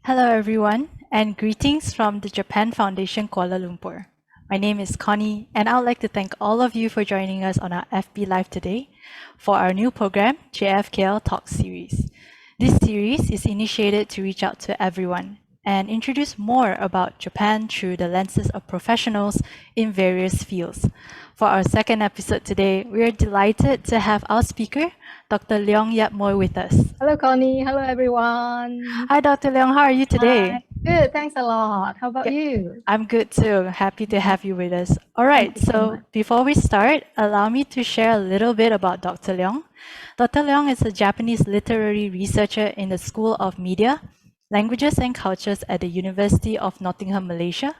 Hello, everyone, and greetings from the Japan Foundation Kuala Lumpur. My name is Connie, and I would like to thank all of you for joining us on our FB Live today for our new program, JFKL Talk Series. This series is initiated to reach out to everyone and introduce more about Japan through the lenses of professionals in various fields. For our second episode today, we are delighted to have our speaker, Dr. Leong Yut Moy, with us. Hello, Connie. Hello, everyone. Hi, Dr. Leong. How are you today? Hi. Good. Thanks a lot. How about you? I'm good too. Happy to have you with us. All right, Thank you so so much. before we start, allow me to share a little bit about Dr. Leong. Dr. Leong is a Japanese literary researcher in the School of Media, Languages and Cultures at the University of Nottingham, Malaysia.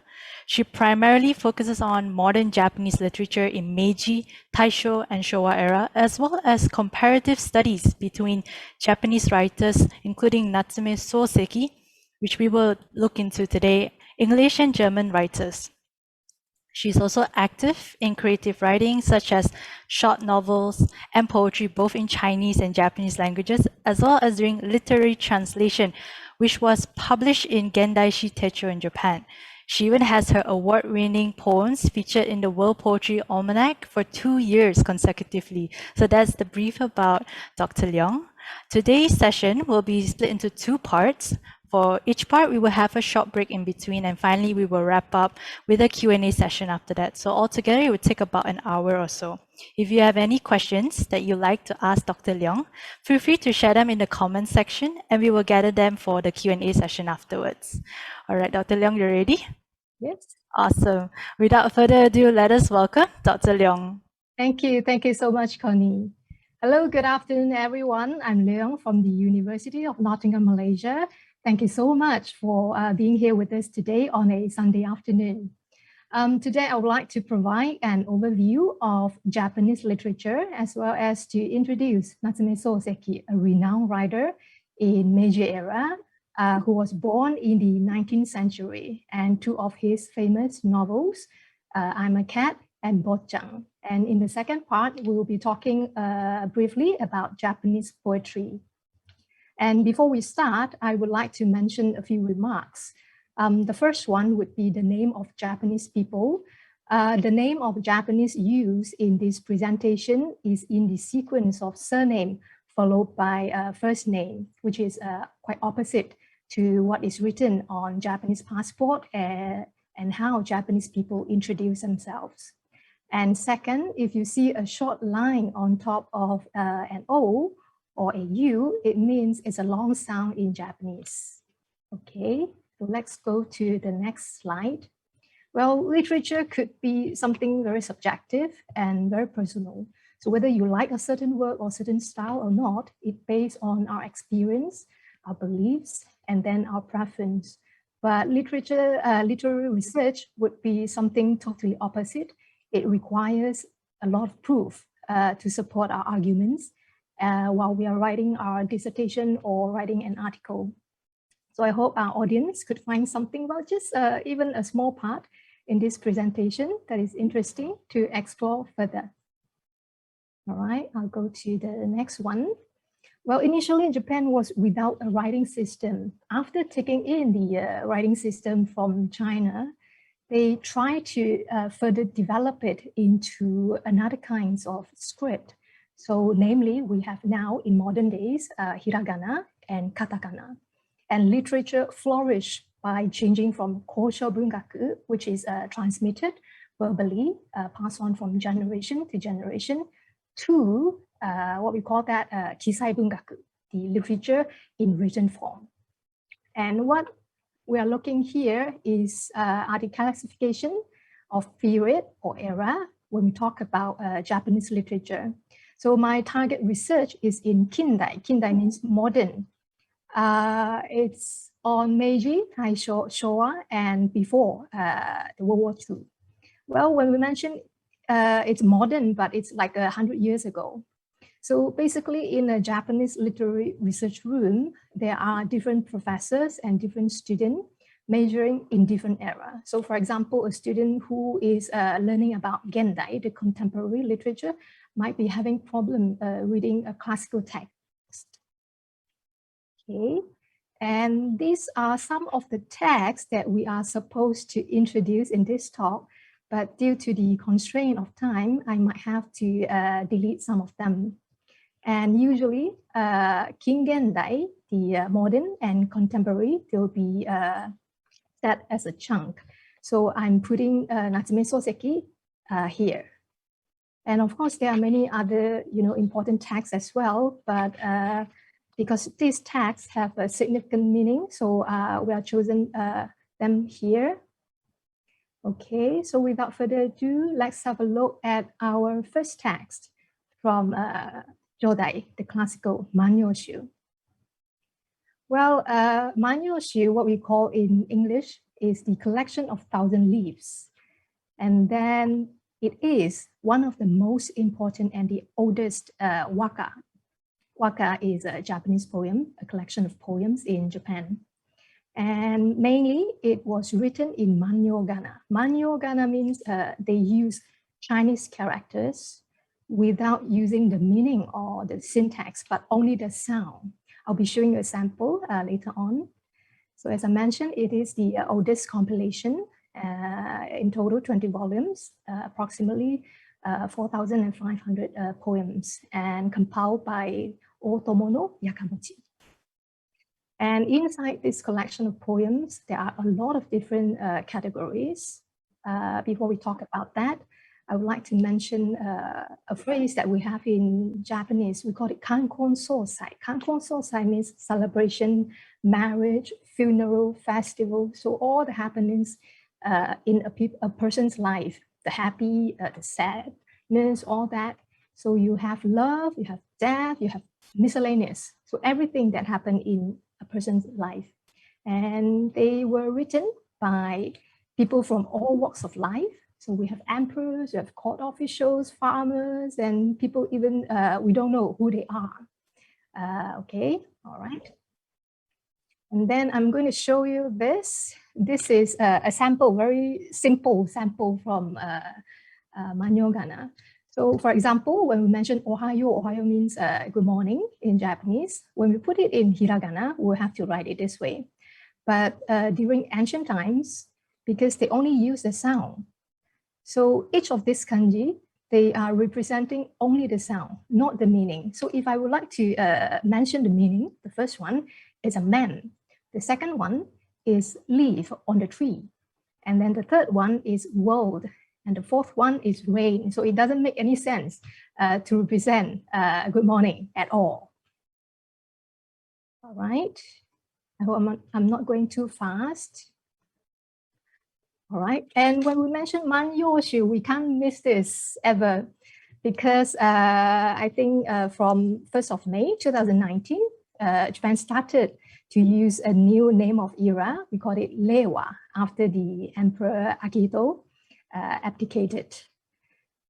She primarily focuses on modern Japanese literature in Meiji, Taisho, and Showa era, as well as comparative studies between Japanese writers, including NATSUME Soseki, which we will look into today, English and German writers. She's also active in creative writing, such as short novels and poetry, both in Chinese and Japanese languages, as well as doing literary translation, which was published in Gendaishi Techo in Japan. She even has her award-winning poems featured in the World Poetry Almanac for 2 years consecutively. So that's the brief about Dr. Leong. Today's session will be split into 2 parts. For each part, we will have a short break in between, and finally, we will wrap up with a Q&A session after that. So altogether, it would take about an hour or so. If you have any questions that you'd like to ask Dr. Leong, feel free to share them in the comments section, and we will gather them for the Q&A session afterwards. All right, Dr. Leong, you ready? Yes. Awesome. Without further ado, let us welcome Dr. Leong. Thank you. Thank you so much, Connie. Hello, good afternoon, everyone. I'm Leong from the University of Nottingham, Malaysia. Thank you so much for being here with us today on a Sunday afternoon. Today, I would like to provide an overview of Japanese literature, as well as to introduce Natsume Soseki, a renowned writer in Meiji era, who was born in the 19th century, and 2 of his famous novels, I'm a Cat and Bojang. And in the second part, we will be talking briefly about Japanese poetry. And before we start, I would like to mention a few remarks. The first one would be the name of Japanese people. The name of Japanese used in this presentation is in the sequence of surname followed by first name, which is quite opposite to what is written on Japanese passport and how Japanese people introduce themselves. And second, if you see a short line on top of an O or a U, it means it's a long sound in Japanese. Okay, so let's go to the next slide. Well, literature could be something very subjective and very personal. So whether you like a certain work or certain style or not, it's based on our experience, our beliefs, and then our preference. But literary research would be something totally opposite. It requires a lot of proof to support our arguments while we are writing our dissertation or writing an article. So I hope our audience could find something, well, just even a small part in this presentation that is interesting to explore further. All right, I'll go to the next one. Well, initially Japan was without a writing system. After taking in the writing system from China, they tried to further develop it into another kinds of script. So namely, we have now in modern days, hiragana and katakana. And literature flourished by changing from kosho bungaku, which is transmitted verbally, passed on from generation to generation, to what we call that kisai bungaku, the literature in written form. And what we are looking here is the classification of period or era when we talk about Japanese literature. So my target research is in Kindai. Kindai means modern. It's on Meiji, Taisho, Showa, and before the World War II. Well, when we mention it's modern, but it's like 100 years ago. So basically in a Japanese literary research room, there are different professors and different students majoring in different era. So for example, a student who is learning about Gendai, the contemporary literature, might be having problem reading a classical text. Okay, And these are some of the texts that we are supposed to introduce in this talk, but due to the constraint of time, I might have to delete some of them. And usually, Kingendai, the modern and contemporary, will be set as a chunk. So I'm putting NATSUME Soseki here. And of course, there are many other, important texts as well, but because these texts have a significant meaning, so we are chosen them here. Okay, so without further ado, let's have a look at our first text from Jodai, the classical Manyoshu. Well, Manyoshu, what we call in English, is the collection of 1,000 leaves. And then it is one of the most important and the oldest waka. Waka is a Japanese poem, a collection of poems in Japan. And mainly it was written in Manyogana. Manyogana means they use Chinese characters without using the meaning or the syntax, but only the sound. I'll be showing you a sample later on. So as I mentioned, it is the oldest compilation, in total 20 volumes, approximately 4,500 poems, and compiled by Otomono Yakamochi. And inside this collection of poems, there are a lot of different categories. Before we talk about that, I would like to mention a phrase that we have in Japanese. We call it kankon sosai. Kankon sosai means celebration, marriage, funeral, festival. So all the happenings in a person's life, the happy, the sadness, all that. So you have love, you have death, you have miscellaneous. So everything that happened in a person's life. And they were written by people from all walks of life. So we have emperors, we have court officials, farmers, and people even, we don't know who they are. Okay, all right. And then I'm going to show you this. This is a sample, very simple sample from Manyogana. So for example, when we mention Ohayo, Ohayo means good morning in Japanese. When we put it in hiragana, we'll have to write it this way. But during ancient times, because they only use the sound, so each of these kanji, they are representing only the sound, not the meaning. So if I would like to mention the meaning, the first one is a man. The second one is leaf on the tree. And then the third one is world. And the fourth one is rain. So it doesn't make any sense to represent good morning at all. All right. I hope I'm not going too fast. All right. And when we mention Manyoshu, we can't miss this ever, because I think from 1st of May 2019, Japan started to use a new name of era. We call it Reiwa, after the Emperor Akihito abdicated.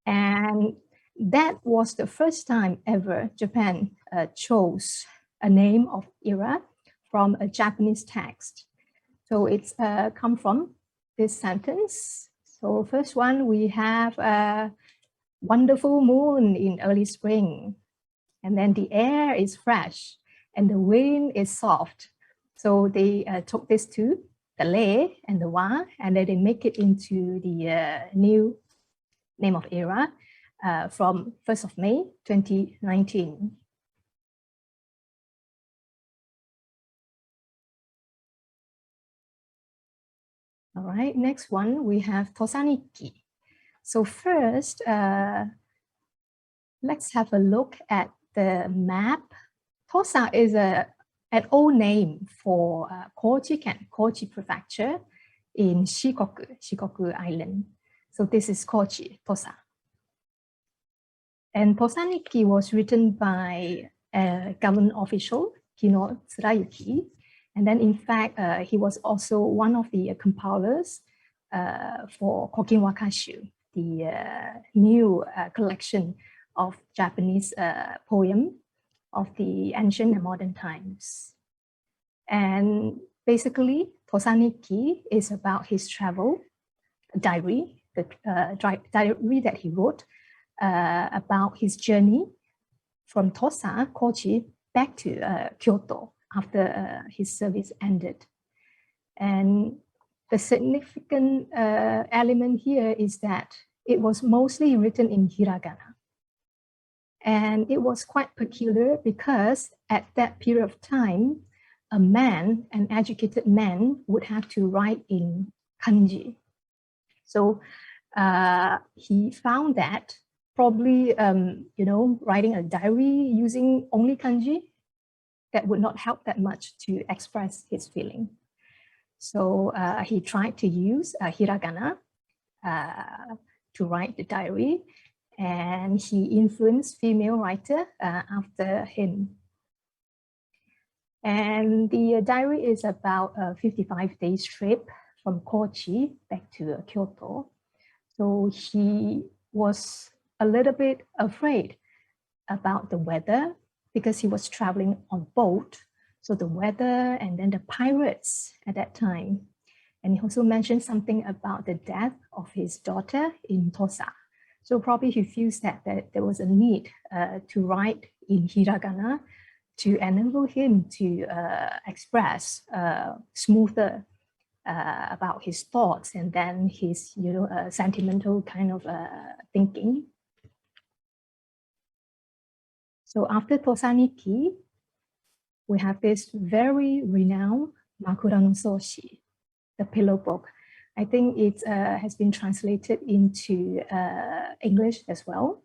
And that was the first time ever Japan chose a name of era from a Japanese text. So it's come from this sentence. So first one, we have a wonderful moon in early spring. And then the air is fresh and the wind is soft. So they took these two, the le and the wa, and then they make it into the new name of era from 1st of May 2019. All right, next one, we have Tosaniki. So first, let's have a look at the map. Tosa is an old name for Kochi Prefecture in Shikoku Island. So this is Kochi, Tosa. And Tosaniki was written by a government official, Kino Tsurayuki. And then in fact, he was also one of the compilers for Kokin Wakashu, the new collection of Japanese poem of the ancient and modern times. And basically, Tosaniki is about his travel diary, the diary that he wrote about his journey from Tosa, Kochi, back to Kyoto. after his service ended. And the significant element here is that it was mostly written in hiragana. And it was quite peculiar because at that period of time, a man, an educated man, would have to write in kanji. So he found that probably, writing a diary using only kanji, that would not help that much to express his feeling. So he tried to use hiragana to write the diary, and he influenced female writer after him. And the diary is about a 55-day trip from Kochi back to Kyoto. So he was a little bit afraid about the weather because he was traveling on boat. So the weather and then the pirates at that time. And he also mentioned something about the death of his daughter in Tosa. So probably he feels that there was a need to write in hiragana to enable him to express smoother about his thoughts and then his, sentimental kind of thinking. So after Tosaniki, we have this very renowned Makura no Soshi, the pillow book. I think it has been translated into English as well.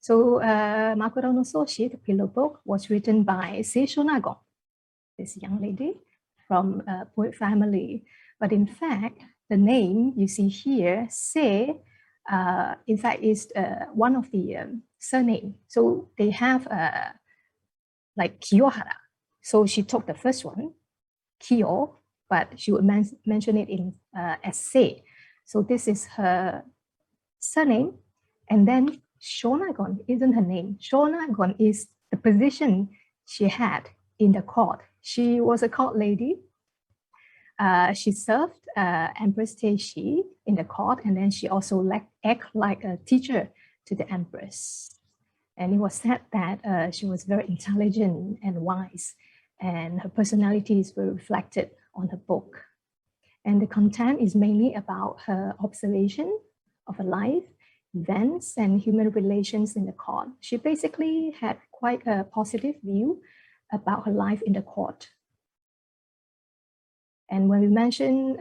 So Makura no Soshi, the pillow book, was written by Seisho Nagon, this young lady from a poet family. But in fact, the name you see here, Se, in fact, is one of the surname. So they have like Kiyohara. So she took the first one, Kiyo, but she would mention it in as Se. So this is her surname. And then Shonagon isn't her name. Shonagon is the position she had in the court. She was a court lady. She served Empress Teishi in the court, and then she also acted like a teacher to the Empress. And it was said that she was very intelligent and wise, and her personalities were reflected on her book. And the content is mainly about her observation of her life, events, and human relations in the court. She basically had quite a positive view about her life in the court. And when we mention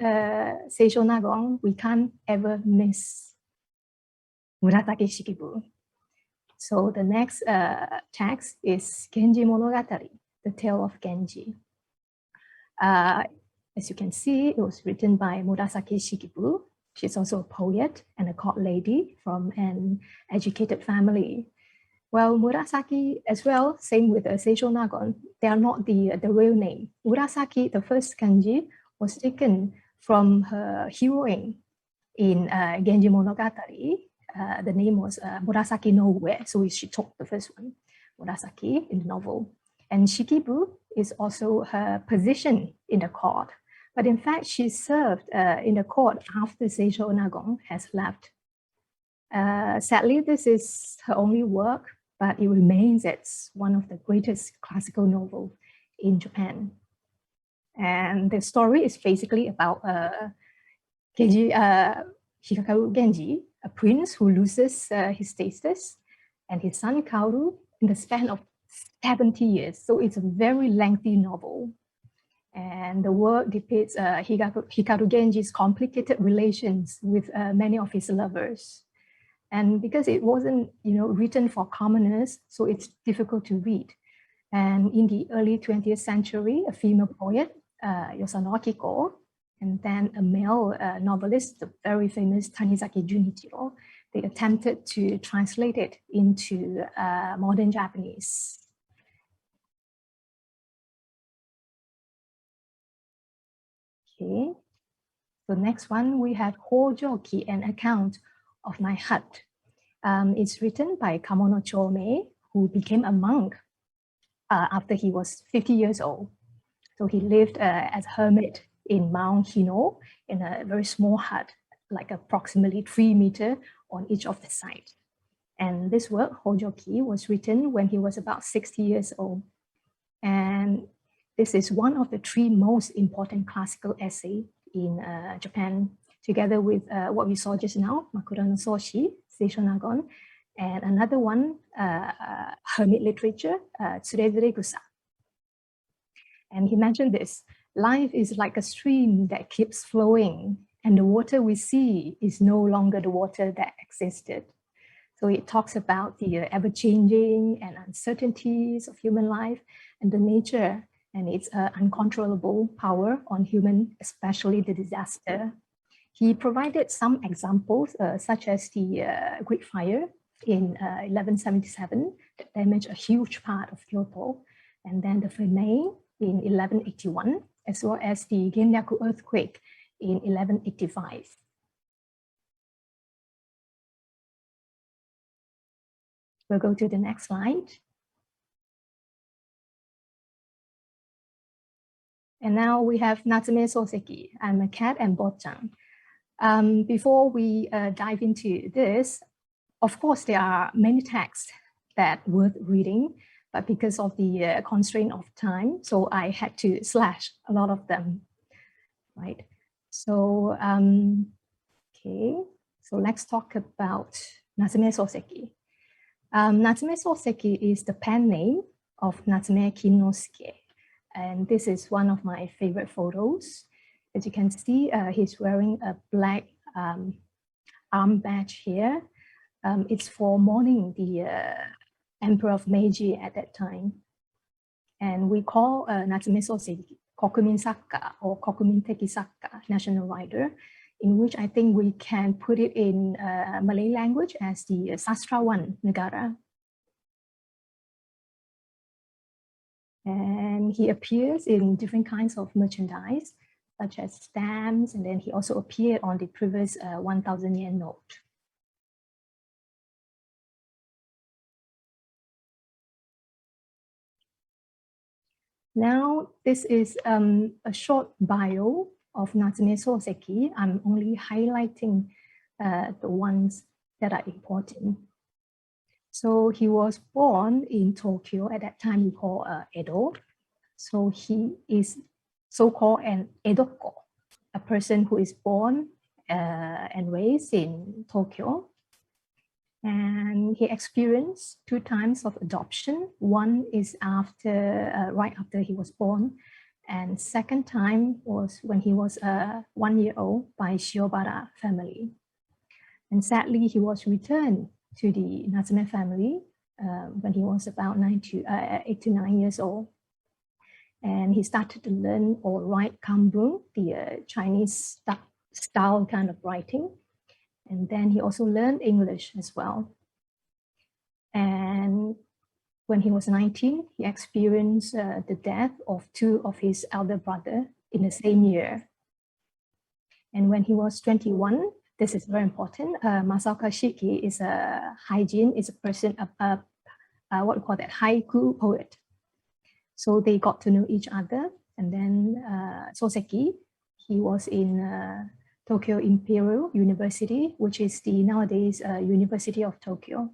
Seisho Nagon, we can't ever miss Murasaki Shikibu. So the next text is Genji Monogatari, the tale of Genji. As you can see, it was written by Murasaki Shikibu. She's also a poet and a court lady from an educated family. Well, Murasaki as well, same with Seisho Nagon, they are not the real name. Murasaki, the first kanji, was taken from her heroine in Genji Monogatari. The name was Murasaki no Ue, so she took the first one, Murasaki, in the novel. And Shikibu is also her position in the court. But in fact, she served in the court after Seisho Nagon has left. Sadly, this is her only work, but it remains as one of the greatest classical novels in Japan. And the story is basically about Hikakaru Genji, a prince who loses his status, and his son Kaoru in the span of 70 years. So it's a very lengthy novel. And the work depicts Hikaru Genji's complicated relations with many of his lovers. And because it wasn't, written for commoners, so it's difficult to read. And in the early 20th century, a female poet, Yosano Akiko, and then a male novelist, the very famous Tanizaki Junichiro, they attempted to translate it into modern Japanese. Okay, so next one, we have Hojoki, an account of my hut. It's written by Kamono Chome, who became a monk after he was 50 years old. So he lived as a hermit in Mount Hino in a very small hut, like approximately 3 meters on each of the sides. And this work, Hojoki, was written when he was about 60 years old. And This is one of the 3 most important classical essays in Japan, together with what we saw just now, Makura no Soshi, Seishonagon, and another one, hermit literature, Tsurezure Gusa. And he mentioned this: life is like a stream that keeps flowing, and the water we see is no longer the water that existed. So it talks about the ever-changing and uncertainties of human life and the nature and its uncontrollable power on human, especially the disaster. He provided some examples, such as the Great Fire in 1177 that damaged a huge part of Kyoto, and then the famine in 1181, as well as the Genyaku earthquake in 1185. We'll go to the next slide. And now we have NATSUME Soseki. I'm a cat and Bochan. Before we dive into this, of course, there are many texts that worth reading, but because of the constraint of time, so I had to slash a lot of them, right? So, okay, so let's talk about Natsume Soseki. Natsume Soseki is the pen name of Natsume Kinosuke, and this is one of my favorite photos. As you can see, he's wearing a black arm badge here. It's for mourning the Emperor of Meiji at that time. And we call Natsume Soseki Kokumin Sakka or Kokumin Teki Sakka, national writer, in which I think we can put it in Malay language as the Sastrawan Negara. And he appears in different kinds of merchandise, such as stamps, and then he also appeared on the previous 1,000 yen note. Now, this is a short bio of Natsume Soseki. I'm only highlighting the ones that are important. So he was born in Tokyo. At that time, we call Edo. So he is so-called an Edoko, a person who is born and raised in Tokyo. And he experienced 2 times of adoption. One is after, right after he was born. And second time was when he was 1 year old by Shiobara family. And sadly, he was returned to the Natsume family when he was about 8 to 9 years old. And he started to learn or write Kambun, the Chinese style kind of writing. And then he also learned English as well. And when he was 19, he experienced the death of 2 of his elder brothers in the same year. And when he was 21, this is very important, Masaoka Shiki is a hygiene, is a person, what we call that, haiku poet. So they got to know each other. And then Soseki, he was in Tokyo Imperial University, which is the nowadays University of Tokyo.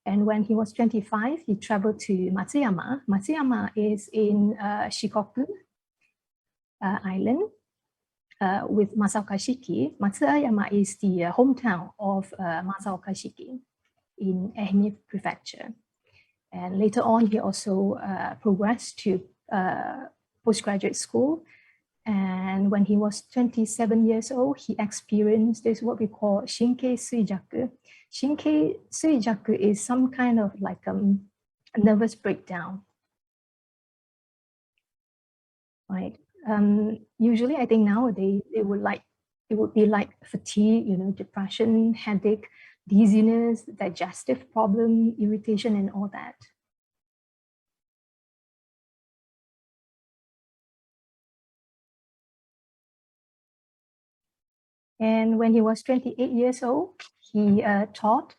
And when he was 25, he traveled to Matsuyama. Matsuyama is in Shikoku Island with Masaoka Shiki. Matsuyama is the hometown of Masaoka Shiki in Ehime Prefecture. And later on, he also progressed to postgraduate school. And when he was 27 years old, he experienced this, what we call Shinkei Suijaku. Shinkei Suijaku is some kind of like a nervous breakdown, right? Usually, I think nowadays it would be like fatigue, depression, headache, dizziness, digestive problem, irritation, and all that. And when he was 28 years old, he taught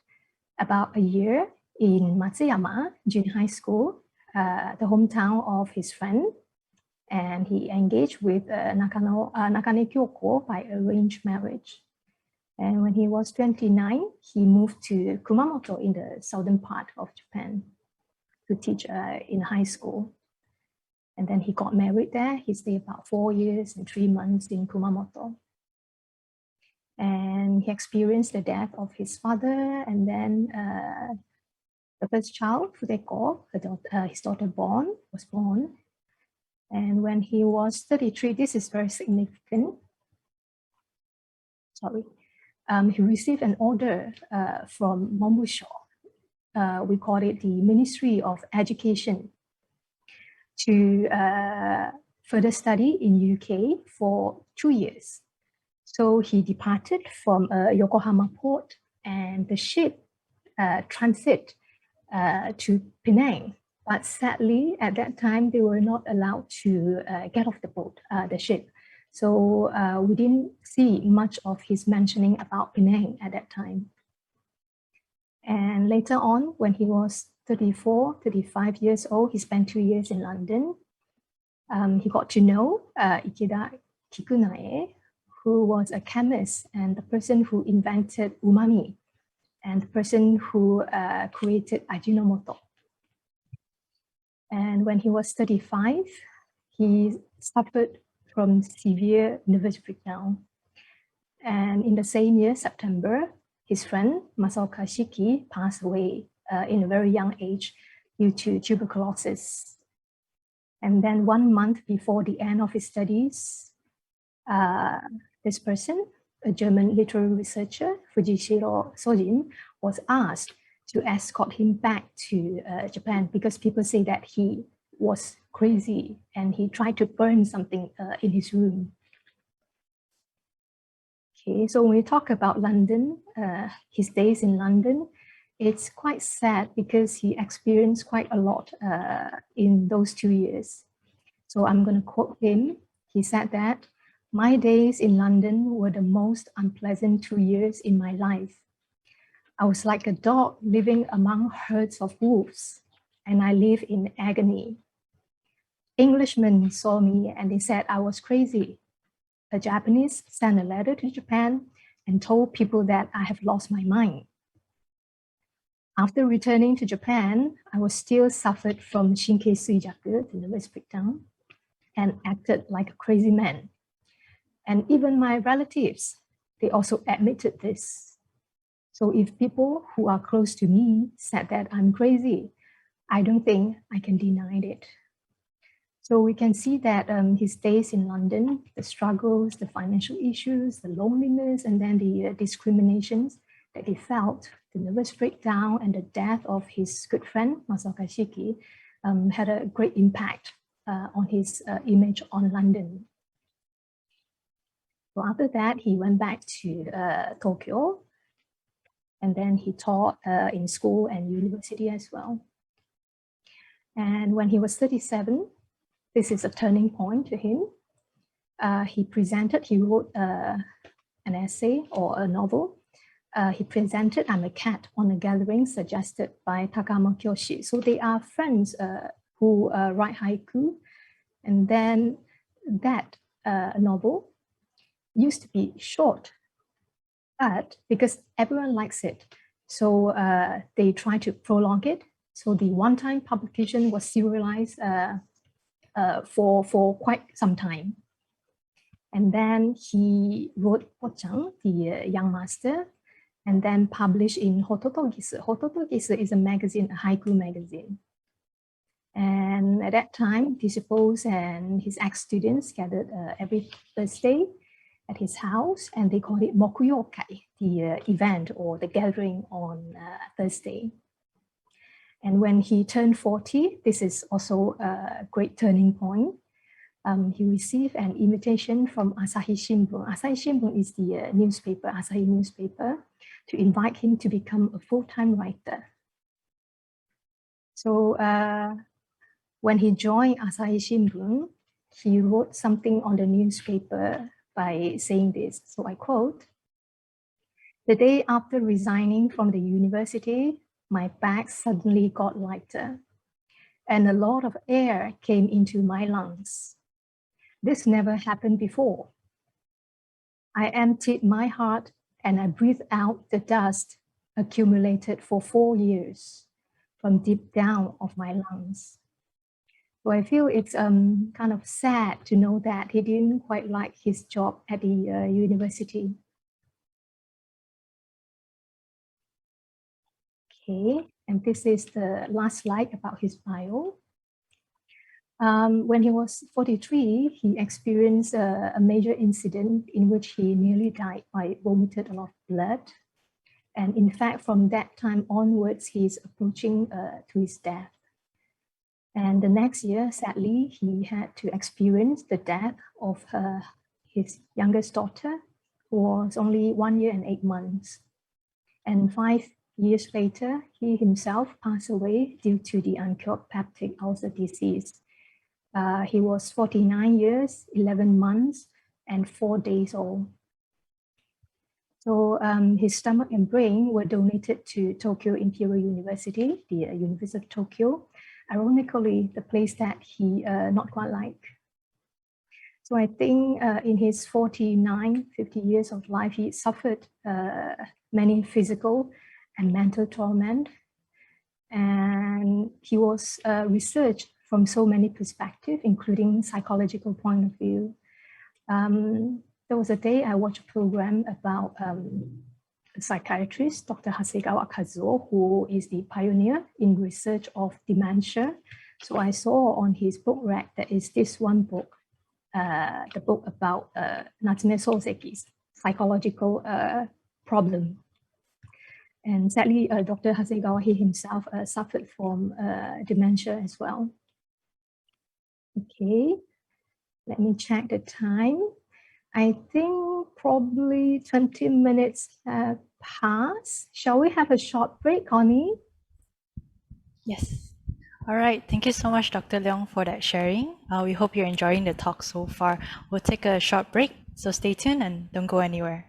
about a year in Matsuyama Junior High School, the hometown of his friend. And he engaged with Nakane Kyoko by arranged marriage. And when he was 29, he moved to Kumamoto in the southern part of Japan to teach in high school. And then he got married there. He stayed about 4 years and 3 months in Kumamoto. And he experienced the death of his father, and then the first child, Fudeko, his daughter was born. And when he was 33, this is very significant. Sorry. He received an order from Mombusho. We call it the Ministry of Education, to further study in UK for 2 years. So he departed from Yokohama port, and the ship transit to Penang. But sadly, at that time, they were not allowed to get off the boat, the ship. So we didn't see much of his mentioning about Penang at that time. And later on, when he was 34, 35 years old, he spent 2 years in London. He got to know Ikeda Kikunae, who was a chemist and the person who invented umami, and the person who created Ajinomoto. And when he was 35, he suffered from severe nervous breakdown. And in the same year, September, his friend Masaoka Shiki passed away in a very young age due to tuberculosis. And then 1 month before the end of his studies, this person, a German literary researcher, Fujishiro Sojin, was asked to escort him back to Japan, because people say that he was crazy and he tried to burn something in his room. Okay, so when we talk about London, his days in London, it's quite sad because he experienced quite a lot in those 2 years. So I'm going to quote him. He said that, "My days in London were the most unpleasant 2 years in my life. I was like a dog living among herds of wolves, and I lived in agony. Englishmen saw me and they said I was crazy. A Japanese sent a letter to Japan and told people that I have lost my mind. After returning to Japan, I was still suffered from Shinkei Suijaku, the nervous breakdown, and acted like a crazy man. And even my relatives, they also admitted this. So if people who are close to me said that I'm crazy, I don't think I can deny it." So we can see that his days in London, the struggles, the financial issues, the loneliness, and then the discriminations that he felt, the nervous breakdown, and the death of his good friend, Masaoka Shiki, had a great impact on his image on London. So after that, he went back to Tokyo, and then he taught in school and university as well. And when he was 37, this is a turning point to him. He wrote an essay or a novel. He presented I'm a Cat on a gathering suggested by Takama Kyoshi. So they are friends who write haiku. And then that novel used to be short, but because everyone likes it, so they try to prolong it. So the one-time publication was serialized for quite some time. And then he wrote Pochang, the Young Master, and then published in Hototogisu. Hototogisu is a magazine, a haiku magazine. And at that time, disciples and his ex-students gathered every Thursday at his house, and they called it Mokuyokai, the event or the gathering on Thursday. And when he turned 40, this is also a great turning point. He received an invitation from Asahi Shimbun. Asahi Shimbun is the newspaper, Asahi newspaper, to invite him to become a full-time writer. So when he joined Asahi Shimbun, he wrote something on the newspaper by saying this. So I quote, "The day after resigning from the university, my back suddenly got lighter, and a lot of air came into my lungs. This never happened before. I emptied my heart and I breathed out the dust accumulated for 4 years from deep down of my lungs. So I feel it's kind of sad to know that he didn't quite like his job at the university. Okay, and this is the last slide about his bio. When he was 43, he experienced a major incident in which he nearly died by vomited a lot of blood. And in fact, from that time onwards, he's approaching to his death. And the next year, sadly, he had to experience the death of his youngest daughter, who was only 1 year and 8 months. And 5 years later, he himself passed away due to the uncured peptic ulcer disease. He was 49 years, 11 months, and 4 days old. So his stomach and brain were donated to Tokyo Imperial University, the University of Tokyo. Ironically, the place that he not quite liked. So I think in his 49, 50 years of life, he suffered many physical and mental torment. And he was researched from so many perspectives, including psychological point of view. There was a day I watched a program about a psychiatrist, Dr. Hasegawa Kazuo, who is the pioneer in research of dementia. So I saw on his book rack that is this one book, the book about NATSUME Soseki's psychological problem. And sadly, Dr. Hasegawa, he himself suffered from dementia as well. Okay, let me check the time. I think probably 20 minutes have passed. Shall we have a short break, Connie? Yes. All right. Thank you so much, Dr. Leong, for that sharing. We hope you're enjoying the talk so far. We'll take a short break, so stay tuned and don't go anywhere.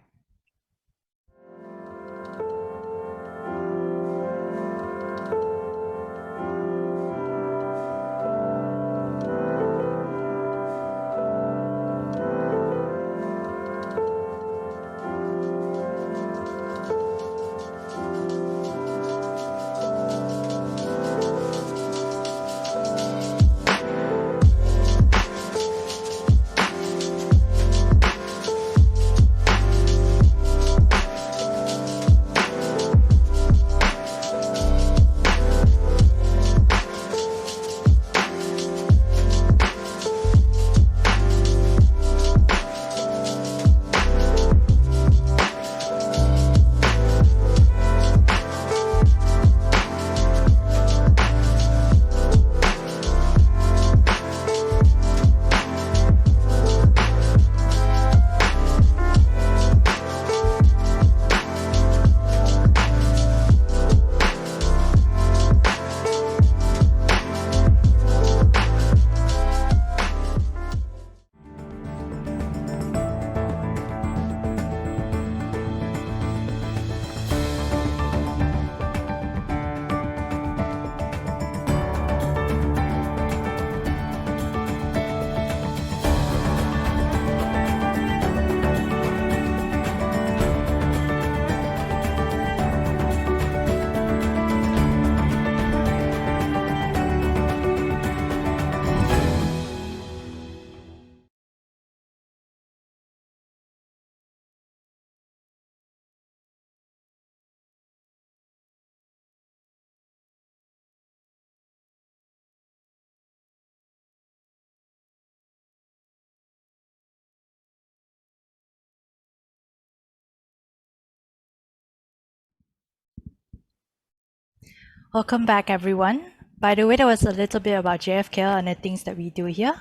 Welcome back, everyone. By the way, that was a little bit about JFKL and the things that we do here.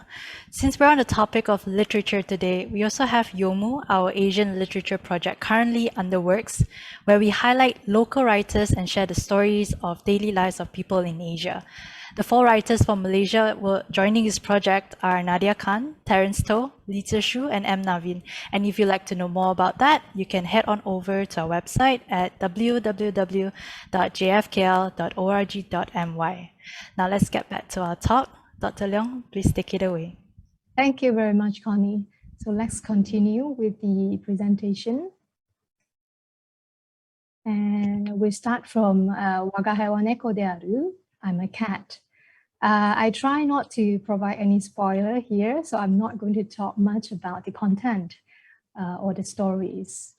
Since we're on the topic of literature today, we also have Yomu, our Asian literature project, currently under works, where we highlight local writers and share the stories of daily lives of people in Asia. The 4 writers from Malaysia joining this project are Nadia Khan, Terence To, Lee Zishu, and M. Navin. And if you'd like to know more about that, you can head on over to our website at www.jfkl.org.my. Now let's get back to our talk. Dr. Leong, please take it away. Thank you very much, Connie. So let's continue with the presentation. And we start from Waga Hewan Eko de Aru, I'm a cat. I try not to provide any spoiler here, so I'm not going to talk much about the content or the stories.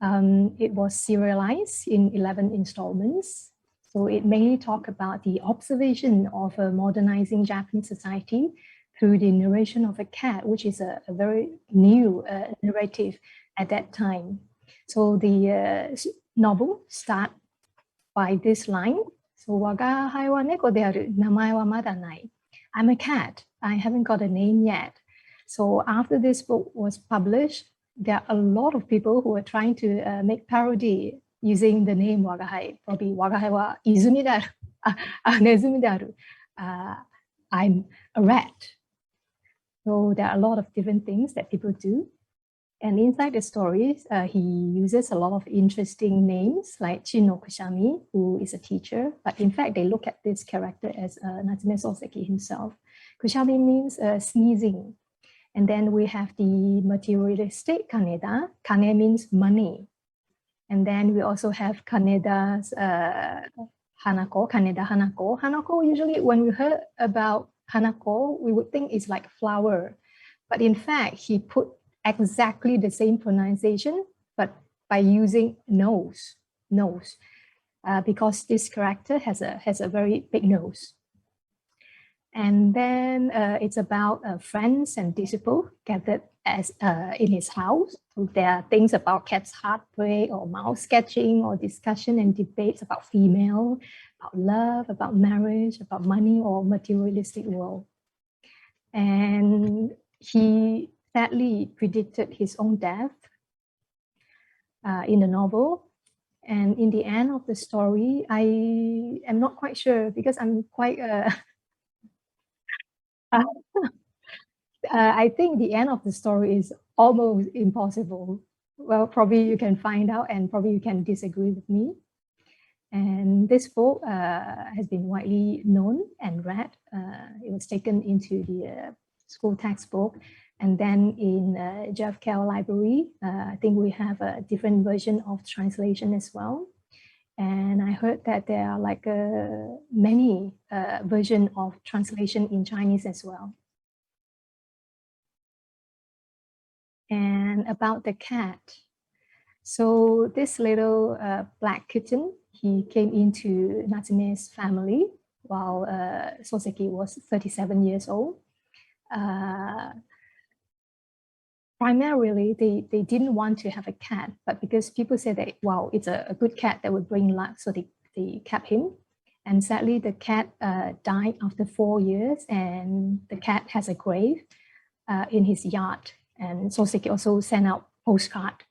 It was serialized in 11 installments. So it mainly talked about the observation of a modernizing Japanese society through the narration of a cat, which is a very new narrative at that time. So the novel starts by this line. So waga haiwa neko dearu, namae wa mada nai. I'm a cat. I haven't got a name yet. So after this book was published, there are a lot of people who are trying to make parody using the name Wagahai. Probably Wagahai wa izumi daru, nezumi daru. I'm a rat. So there are a lot of different things that people do. And inside the stories, he uses a lot of interesting names like Chino Kushami, who is a teacher. But in fact, they look at this character as Natsume Soseki himself. Kushami means sneezing. And then we have the materialistic Kaneda. Kane means money. And then we also have Kaneda's Hanako, Kaneda Hanako. Hanako, usually when we heard about Hanako, we would think it's like flower. But in fact, he put exactly the same pronunciation, but by using nose, because this character has a very big nose. And then it's about friends and disciples gathered as in his house. So there are things about cat's heartbreak or mouse sketching or discussion and debates about female, about love, about marriage, about money or materialistic world. And he sadly predicted his own death in the novel. And in the end of the story, I am not quite sure because I'm quite I think the end of the story is almost impossible. Well, probably you can find out and probably you can disagree with me. And this book has been widely known and read. It was taken into the school textbook. And then in JFKL library, I think we have a different version of translation as well. And I heard that there are like many versions of translation in Chinese as well. And about the cat. So this little black kitten, he came into Natsume's family while Soseki was 37 years old. Primarily, they didn't want to have a cat, but because people said that, wow, it's a good cat that would bring luck, so they kept him. And sadly, the cat died after 4 years, and the cat has a grave in his yard. And Soseki also sent out postcard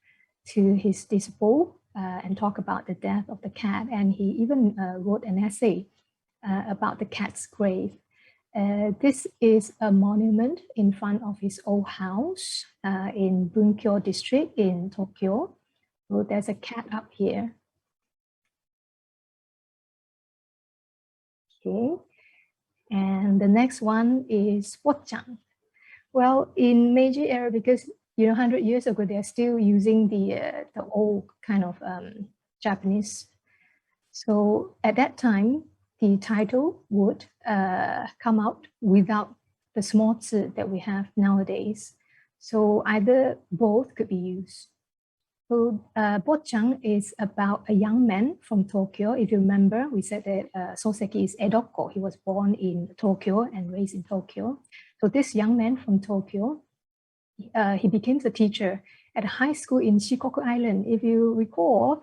to his disciple and talk about the death of the cat. And he even wrote an essay about the cat's grave. This is a monument in front of his old house in Bunkyo district in Tokyo. So there's a cat up here. Okay. And the next one is Bochan. Well, in Meiji era, because 100 years ago, they're still using the old kind of Japanese. So at that time, the title would come out without the small zi that we have nowadays. So either both could be used. So Bochan is about a young man from Tokyo. If you remember, we said that Soseki is Edoko. He was born in Tokyo and raised in Tokyo. So this young man from Tokyo, he became a teacher at a high school in Shikoku Island. If you recall,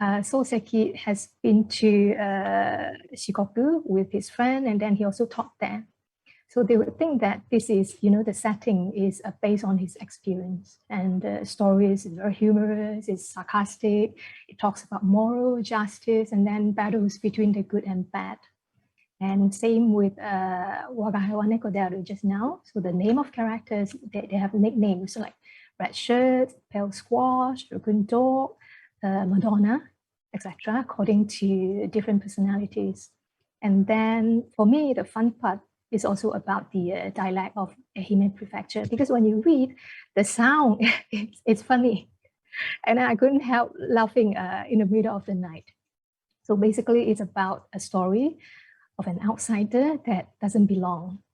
Soseki has been to Shikoku with his friend, and then he also taught there. So they would think that this is, the setting is based on his experience. And the story is very humorous, it's sarcastic, it talks about moral justice, and then battles between the good and bad. And same with Wagahai wa neko dearu just now. So the name of characters, they have nicknames like Red Shirt, Pale Squash, Raccoon Dog, Madonna, etc., according to different personalities. And then for me, the fun part is also about the dialect of Ehime Prefecture, because when you read the sound, it's funny. And I couldn't help laughing in the middle of the night. So basically, it's about a story of an outsider that doesn't belong.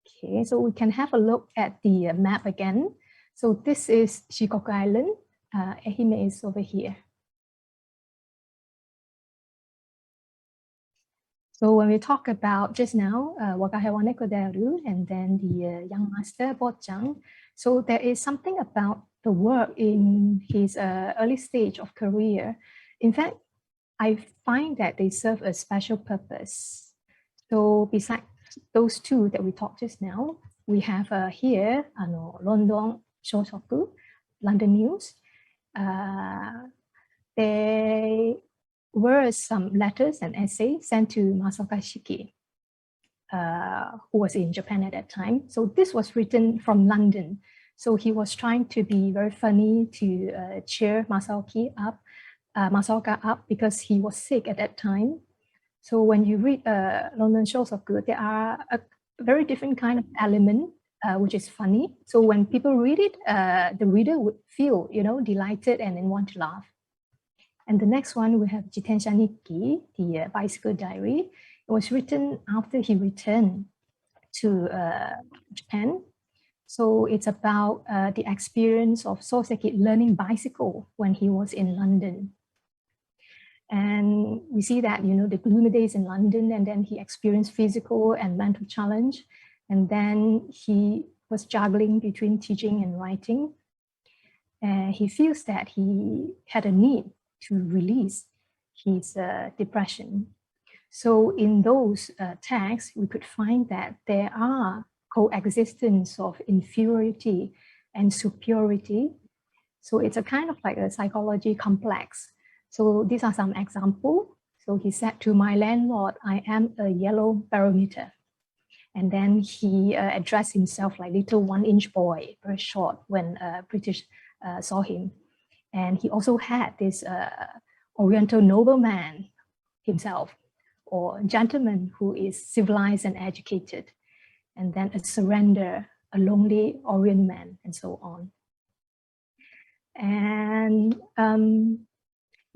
Okay, so we can have a look at the map again. So this is Shikoku Island. Ehime is over here. So when we talk about just now, Wakahewa Nekodaru and then the young master Bojang, so there is something about the work in his early stage of career. In fact, I find that they serve a special purpose. So besides those two that we talked just now, we have here, London Shosoku, London News. There were some letters and essays sent to Masaoka Shiki, who was in Japan at that time. So this was written from London. So he was trying to be very funny to cheer Masaoka up because he was sick at that time. So when you read London Shosoku, there are a very different kind of element, which is funny. So when people read it, the reader would feel, delighted and then want to laugh. And the next one, we have Jitensha Nikki, the bicycle diary. It was written after he returned to Japan. So it's about the experience of Soseki learning bicycle when he was in London. And we see that, the gloomy days in London, and then he experienced physical and mental challenge. And then he was juggling between teaching and writing. And he feels that he had a need to release his depression. So in those texts, we could find that there are coexistence of inferiority and superiority. So it's a kind of like a psychology complex. So these are some examples. So he said to my landlord, I am a yellow barometer. And then he addressed himself like little 1-inch boy, very short, when British saw him. And he also had this Oriental nobleman himself, or gentleman who is civilized and educated, and then a surrender, a lonely Orient man, and so on. And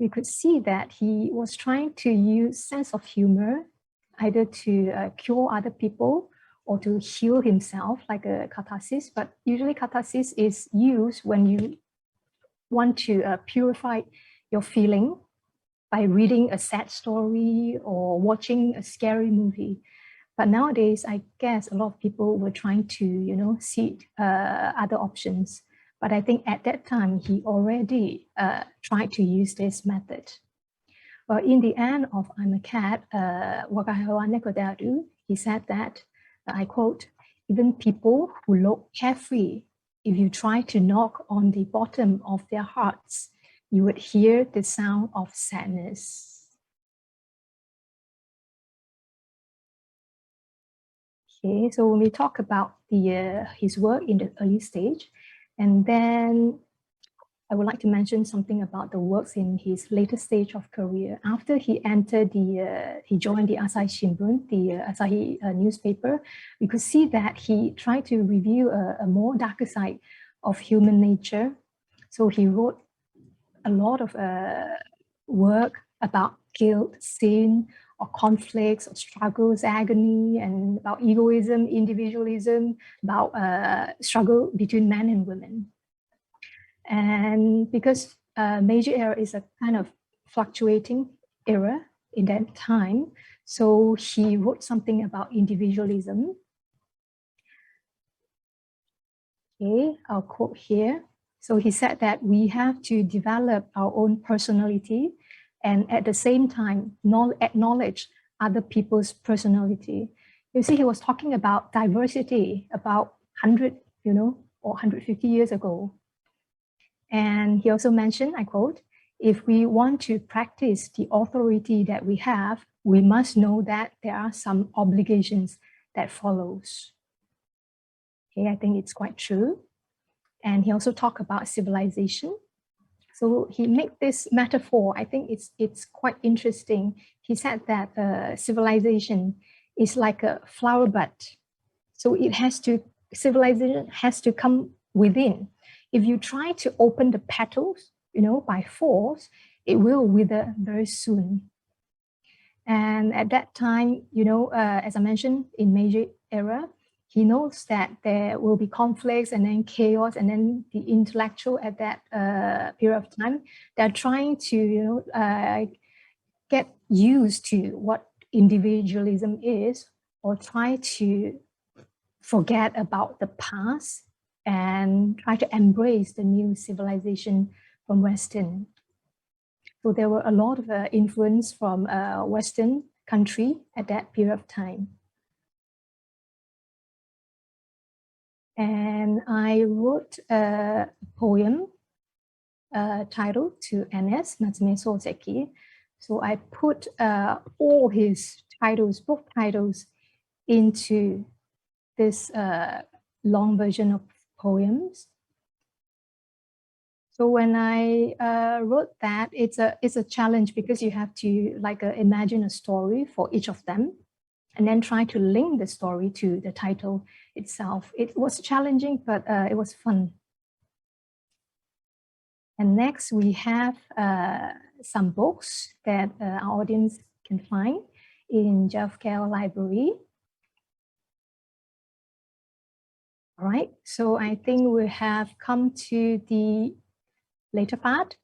we could see that he was trying to use sense of humor, either to cure other people or to heal himself, like a catharsis. But usually catharsis is used when you want to purify your feeling by reading a sad story or watching a scary movie. But nowadays, I guess a lot of people were trying to, seek other options. But I think at that time, he already tried to use this method. Well, in the end of I'm a Cat, Wakahewa Nekodaru, he said that, I quote, even people who look carefree, if you try to knock on the bottom of their hearts, you would hear the sound of sadness. Okay, so when we talk about his work in the early stage, and then I would like to mention something about the works in his later stage of career. After he entered he joined the Asahi Shimbun, the Asahi newspaper, we could see that he tried to review a more darker side of human nature. So he wrote a lot of work about guilt, sin, or conflicts, or struggles, agony, and about egoism, individualism, about struggle between men and women. And because Meiji era is a kind of fluctuating era in that time, so he wrote something about individualism. Okay, I'll quote here. So he said that we have to develop our own personality and at the same time acknowledge other people's personality. You see, he was talking about diversity about 100, or 150 years ago. And he also mentioned, I quote, if we want to practice the authority that we have, we must know that there are some obligations that follows. Okay, I think it's quite true. And he also talked about civilization. So he made this metaphor. I think it's quite interesting. He said that civilization is like a flower bud. So civilization has to come within. If you try to open the petals, by force, it will wither very soon. And at that time, you know, as I mentioned, in Meiji era, he knows that there will be conflicts and then chaos, and then the intellectual at that period of time, they're trying to, you know, get used to what individualism is, or try to forget about the past and try to embrace the new civilization from Western. So there were a lot of influence from Western country at that period of time. And I wrote a poem titled to NS, Natsume Soseki. So I put all his titles, book titles, into this long version of poems. So when I wrote that, it's a challenge because you have to like imagine a story for each of them, and then try to link the story to the title itself. It was challenging, but it was fun. And next we have some books that our audience can find in JFKL Library. All right, so I think we have come to the later part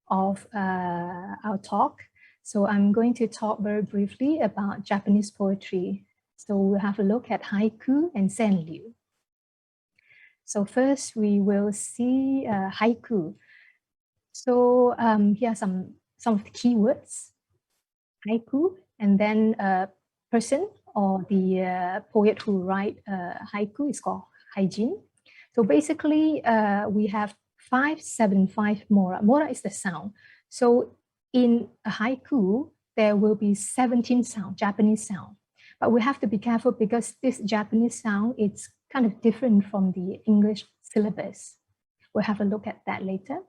of our talk. So I'm going to talk very briefly about Japanese poetry. So we'll have a look at haiku and senryu. So first we will see haiku. So here are some of the keywords. Haiku, and then a person or the poet who write haiku is called haijin. So basically we have 575 mora. Mora is the sound. So in a haiku, there will be 17 sound, Japanese sound. But we have to be careful because this Japanese sound is kind of different from the English syllabus. We'll have a look at that later.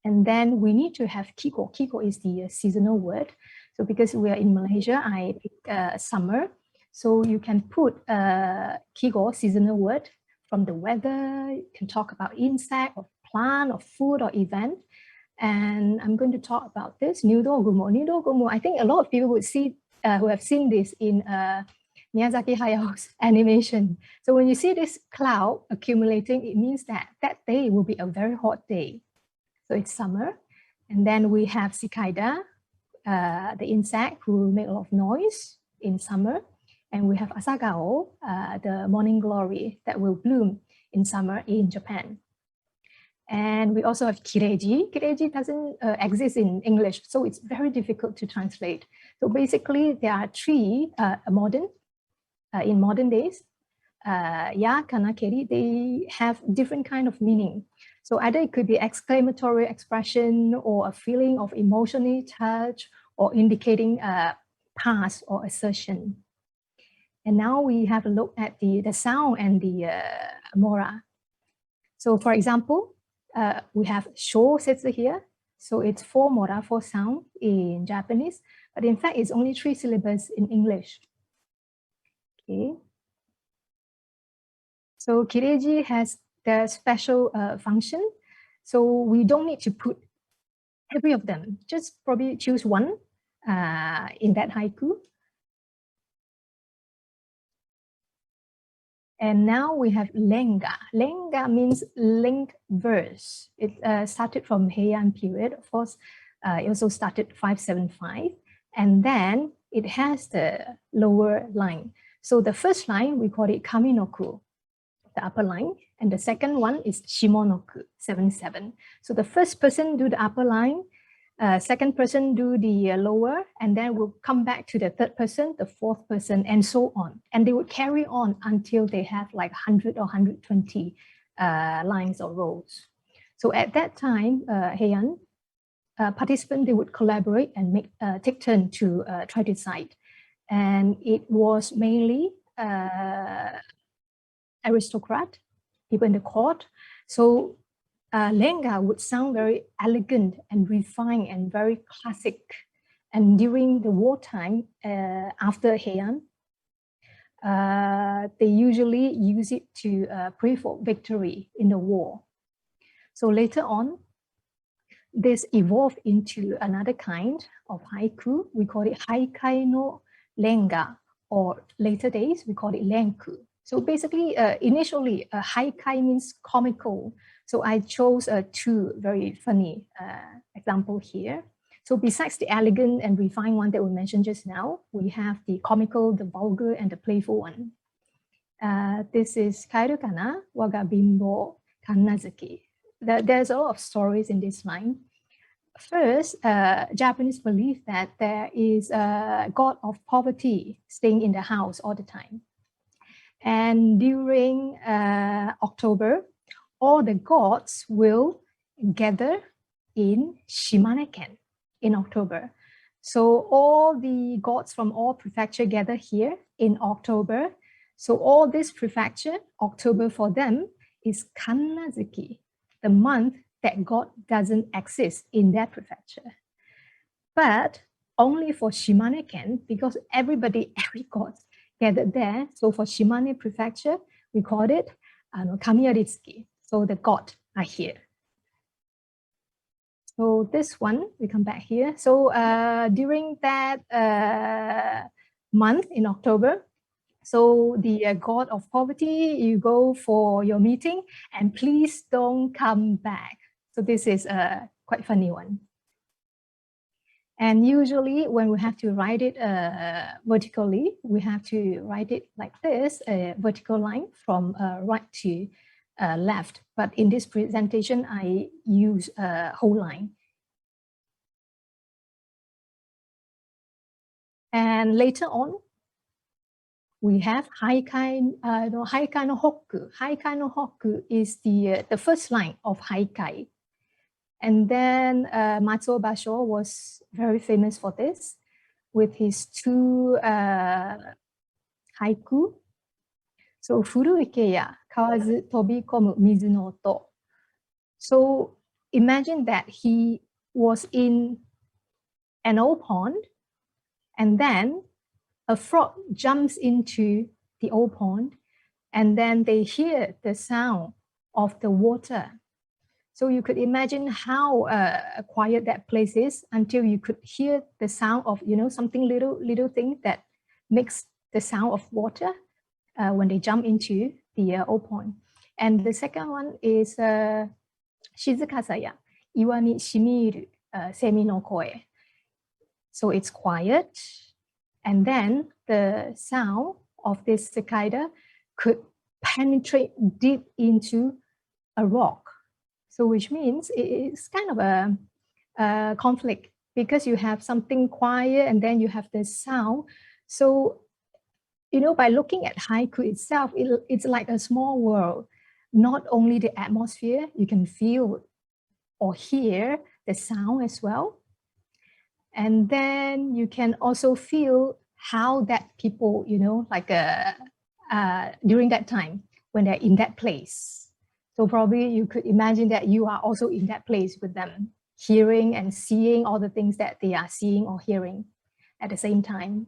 And then we need to have kiko. Kiko is the seasonal word. So because we are in Malaysia, I pick summer. So you can put kiko, seasonal word, from the weather. You can talk about insect or plant or food or event. And I'm going to talk about this, Nudo Gumo. Nudo Gumo, I think a lot of people would see, who have seen this in Miyazaki Hayao's animation. So when you see this cloud accumulating, it means that that day will be a very hot day. So it's summer. And then we have cicada, the insect who make a lot of noise in summer. And we have asagao, the morning glory that will bloom in summer in Japan. And we also have kireji. Kireji doesn't exist in English, so it's very difficult to translate. So basically, there are three in modern days. Ya, kana, keri, they have different kind of meaning. So either it could be exclamatory expression or a feeling of emotional touch or indicating a past or assertion. And now we have a look at the sound and the mora. So for example, we have sho setsu here. So it's 4 mora, 4 sound in Japanese, but in fact, it's only 3 syllables in English. Okay. So kireji has the special function. So we don't need to put every of them, just probably choose one in that haiku. And now we have lenga. Lenga means link verse. It started from Heian period. Of course, it also started 575. And then it has the lower line. So the first line, we call it kaminoku, the upper line. And the second one is shimonoku, 77. So the first person do the upper line, second person do the lower, and then we'll come back to the third person, the fourth person, and so on. And they would carry on until they have like 100 or 120 lines or rows. So at that time, Heian, participants, they would collaborate and take turn to try to cite. And it was mainly aristocrat, people in the court. So lenga would sound very elegant and refined and very classic. And during the wartime, after Heian, they usually use it to pray for victory in the war. So later on, this evolved into another kind of haiku. We call it haikai no renga, or later days, we call it renku. So basically, initially, haikai means comical. So I chose two very funny examples here. So besides the elegant and refined one that we mentioned just now, we have the comical, the vulgar, and the playful one. This is Kairu kana waga bimbo kannazuki. There's a lot of stories in this line. First, Japanese believe that there is a god of poverty staying in the house all the time. And during October, all the gods will gather in Shimane-ken in October. So all the gods from all prefecture gather here in October. So all this prefecture, October for them, is Kannazuki, the month that God doesn't exist in that prefecture. But only for Shimane-ken, because every god gathered there. So for Shimane prefecture, we call it Kamiyaritsuki. So the god are here. So this one, we come back here. So during that month in October, so the god of poverty, you go for your meeting and please don't come back. So this is a quite funny one. And usually when we have to write it vertically, we have to write it like this, a vertical line from right to left. But in this presentation, I use a whole line. And later on, we have haikai no hokku. Haikai no hokku is the first line of haikai. And then Matsuo Basho was very famous for this with his two haiku. So, furu ike ya kawazu tobikomu mizu no oto. So, imagine that he was in an old pond, and then a frog jumps into the old pond, and then they hear the sound of the water. So you could imagine how quiet that place is until you could hear the sound of, something little thing that makes the sound of water when they jump into the old pond. And the second one is Shizukasaya, iwa ni shimiru semi no koe. So it's quiet. And then the sound of this cicada could penetrate deep into a rock. So which means it's kind of a conflict because you have something quiet and then you have the sound. So, by looking at haiku itself, it's like a small world. Not only the atmosphere, you can feel or hear the sound as well. And then you can also feel how that people, during that time when they're in that place. So probably you could imagine that you are also in that place with them, hearing and seeing all the things that they are seeing or hearing at the same time.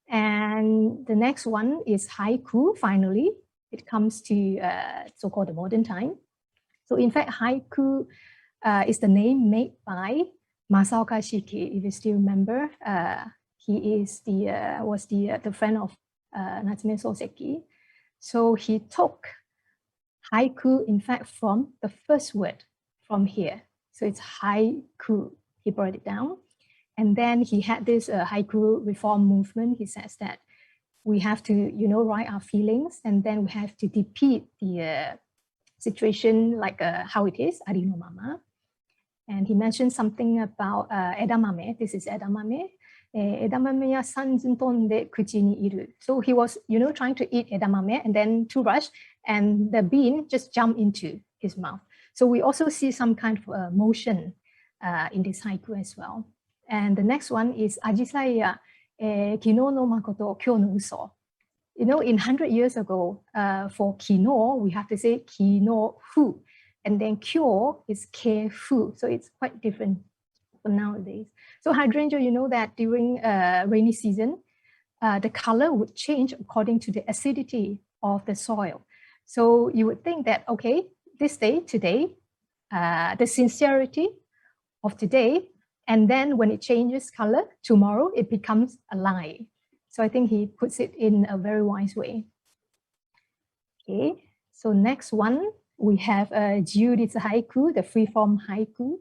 And the next one is haiku, finally. It comes to so-called the modern time. So in fact, haiku is the name made by Masaoka Shiki, if you still remember. He is was the friend of NATSUME Soseki. So he took haiku, in fact, from the first word from here. So it's haiku. He brought it down. And then he had this haiku reform movement. He says that we have to, write our feelings, and then we have to depict the situation like how it is, ari no mama. And he mentioned something about edamame. This is edamame. Edamame ya sanzun tonde kuchi ni iru. So he was, trying to eat edamame and then too rush, and the bean just jumped into his mouth. So we also see some kind of motion in this haiku as well. And the next one is ajisai ya kino no makoto kyo no uso. In 100 years ago, for kino, we have to say kino fu. And then kyo is ke-fu. So it's quite different from nowadays. So hydrangea, that during rainy season, the color would change according to the acidity of the soil. So you would think that, okay, this day, today, the sincerity of today. And then when it changes color, tomorrow it becomes a lie. So I think he puts it in a very wise way. Okay, so next one, we have Judith's haiku, the free-form haiku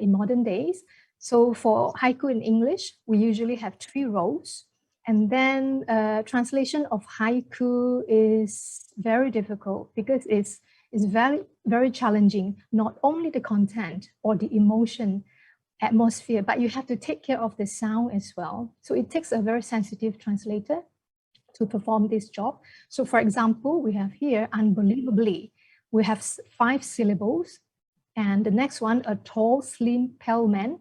in modern days. So for haiku in English, we usually have 3 rows. And then translation of haiku is very difficult because it's very, very challenging, not only the content or the emotion, atmosphere, but you have to take care of the sound as well. So it takes a very sensitive translator to perform this job. So for example, we have here, unbelievably, we have 5 syllables. And the next one, a tall, slim, pale man,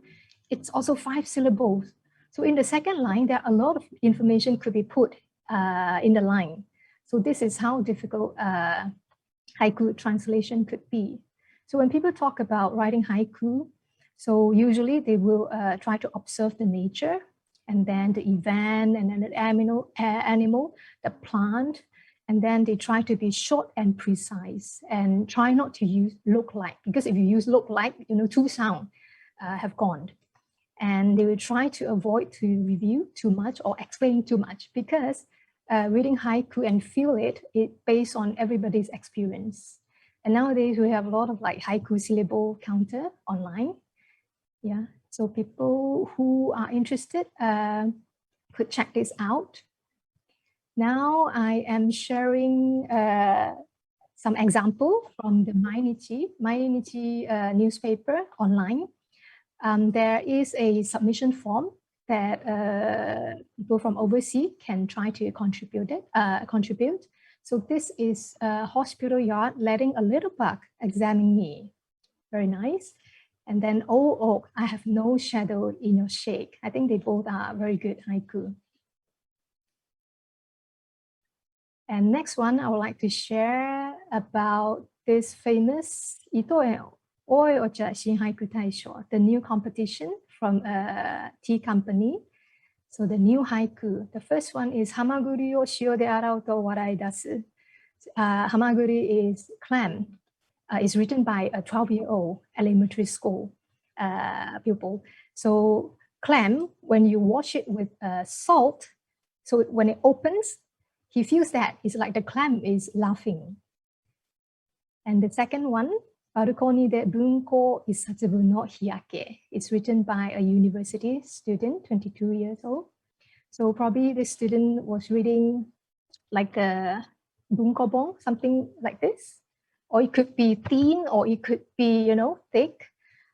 it's also 5 syllables. So in the second line, there are a lot of information could be put in the line. So this is how difficult haiku translation could be. So when people talk about writing haiku, so usually they will try to observe the nature and then the event and then the animal, the plant, and then they try to be short and precise and try not to use look like, because if you use look like, 2 sound have gone. And they will try to avoid to review too much or explain too much, because reading haiku and feel it based on everybody's experience. And nowadays we have a lot of like haiku syllable counter online. Yeah, so people who are interested could check this out. Now I am sharing some example from the Mainichi newspaper online. There is a submission form that people from overseas can try to contribute. So this is a hospital yard letting a little bug examine me. Very nice. And then, oh oak, I have no shadow in your shake. I think they both are very good haiku. And next one, I would like to share about this famous Ito Oi Ocha Shin Haiku Taisho, the new competition from a tea company. So the new haiku, the first one is Hamaguri o shio de arau to warai dasu. Hamaguri is clam. It's written by a 12-year-old elementary school pupil. So clam, when you wash it with salt, so when it opens, he feels that it's like the clam is laughing. And the second one, Balcony de Bunko Isatsubu no Hiyake. It's written by a university student, 22 years old. So probably this student was reading like a bunkobon, something like this. Or it could be thin, or it could be, thick.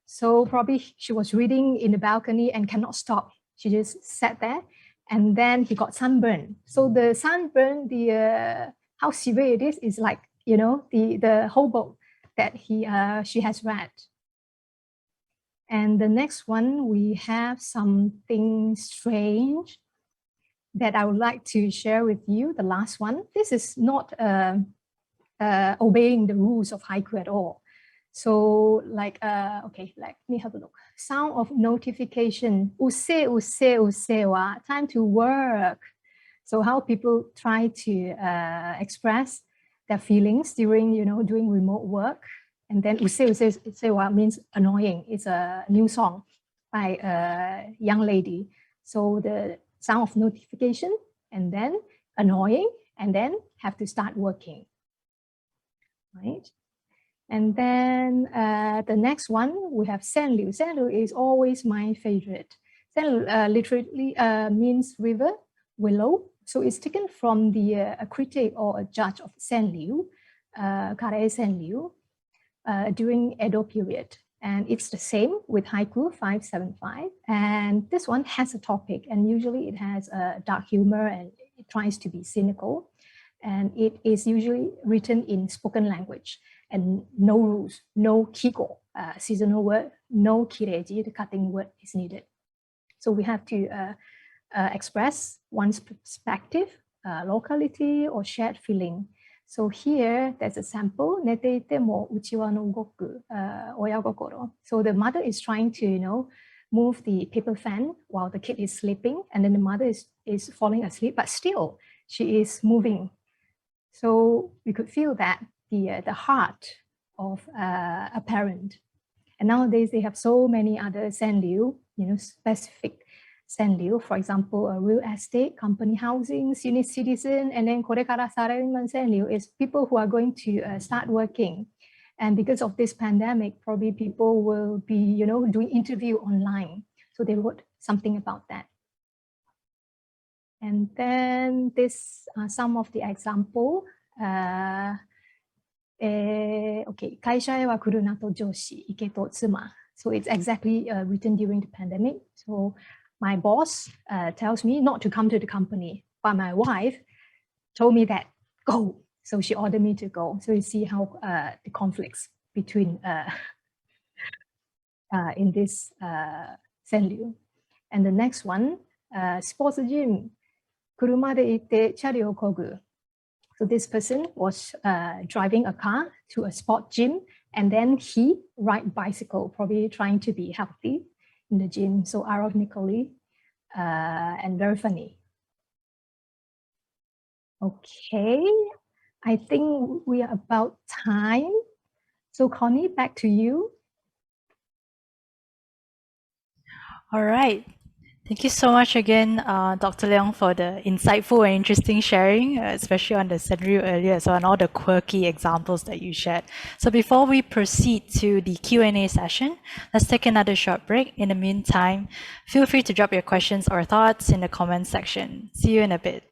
So probably she was reading in the balcony and cannot stop. She just sat there, and then he got sunburn. So the sunburn, how severe it is like, the whole book that she has read. And the next one, we have something strange that I would like to share with you. The last one, this is not obeying the rules of haiku at all. So like, okay, let me have a look. Sound of notification, use, wa, time to work. So how people try to express their feelings during, doing remote work. And then use wa means annoying. It's a new song by a young lady. So the sound of notification, and then annoying, and then have to start working. Right? And then the next one, we have Senliu. Senliu is always my favorite. Senliu literally means river, willow. So it's taken from a critic or a judge of Senliu, Kare Senliu, during Edo period. And it's the same with haiku 575. And this one has a topic, and usually it has a dark humor and it tries to be cynical. And it is usually written in spoken language, and no rules, no kiko, seasonal word, no kireji, the cutting word is needed. So we have to express one's perspective, locality, or shared feeling. So here, there's a sample, neteite mo uchiwa no goku, oya gokoro. So the mother is trying to, move the paper fan while the kid is sleeping, and then the mother is falling asleep, but still she is moving. So we could feel that the heart of a parent. And nowadays they have so many other senryu, specific senryu. For example, a real estate, company housing, senior citizen, and then korekara saraiman senryu is people who are going to start working. And because of this pandemic, probably people will be, doing interview online. So they wrote something about that. And then this are some of the example. Okay, 会社へは来るなと上司、行けと妻. So it's exactly written during the pandemic. So my boss tells me not to come to the company, but my wife told me that go. So she ordered me to go. So you see how the conflicts between in this senryu. And the next one, sports gym. 車で行ってチャリを漕ぐ. So this person was driving a car to a sport gym, and then he ride bicycle, probably trying to be healthy in the gym. So ironically and very funny. Okay, I think we are about time. So Connie, back to you. All right. Thank you so much again, Dr. Leong, for the insightful and interesting sharing, especially on the senryu earlier, so on all the quirky examples that you shared. So before we proceed to the Q&A session, let's take another short break. In the meantime, feel free to drop your questions or thoughts in the comments section. See you in a bit.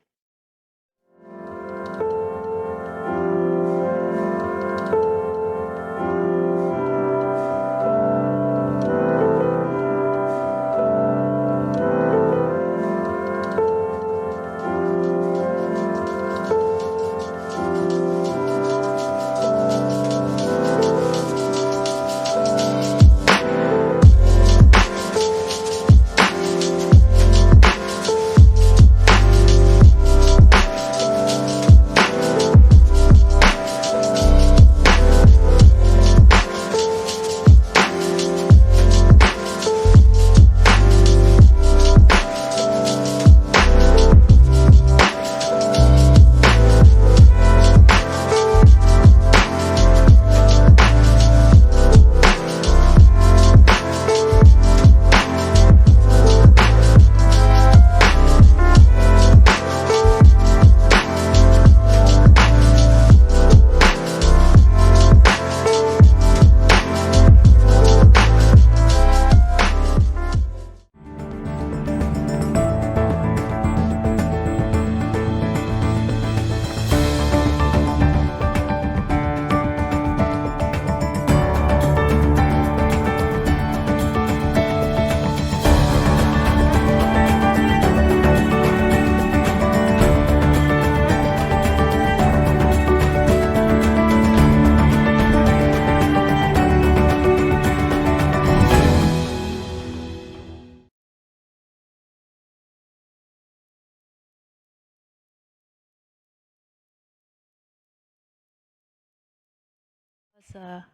A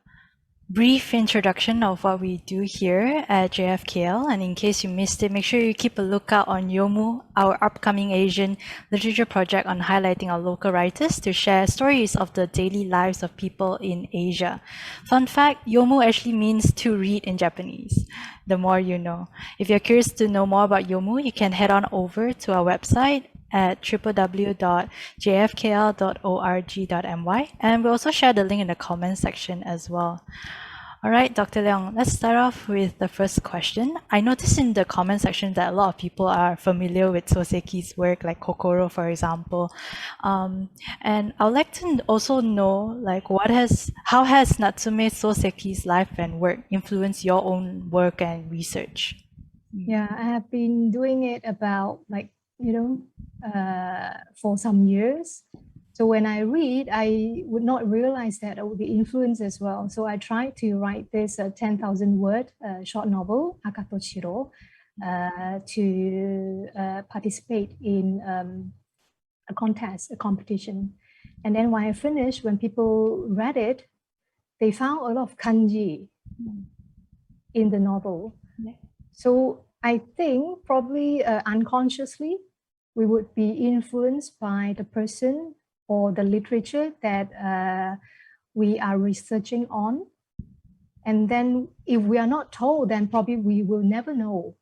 brief introduction of what we do here at JFKL, and in case you missed it, make sure you keep a lookout on Yomu, our upcoming Asian literature project on highlighting our local writers to share stories of the daily lives of people in Asia. Fun fact, Yomu actually means to read in Japanese. The more you know. If you're curious to know more about Yomu, you can head on over to our website at www.jfkl.org.my, and we'll also share the link in the comments section as well. All right, Dr. Leong, let's start off with the first question. I noticed in the comment section that a lot of people are familiar with Soseki's work, like Kokoro, for example. And I would like to also know, like, how has Natsume Soseki's life and work influenced your own work and research? Yeah, I have been doing it about for some years. So when I read, I would not realize that I would be influenced as well. So I tried to write this 10,000 word short novel, Akatoshiro, to participate in a contest, a competition. And then when I finished, when people read it, they found a lot of kanji in the novel. Yeah. So I think probably unconsciously, we would be influenced by the person or the literature that we are researching on. And then if we are not told, then probably we will never know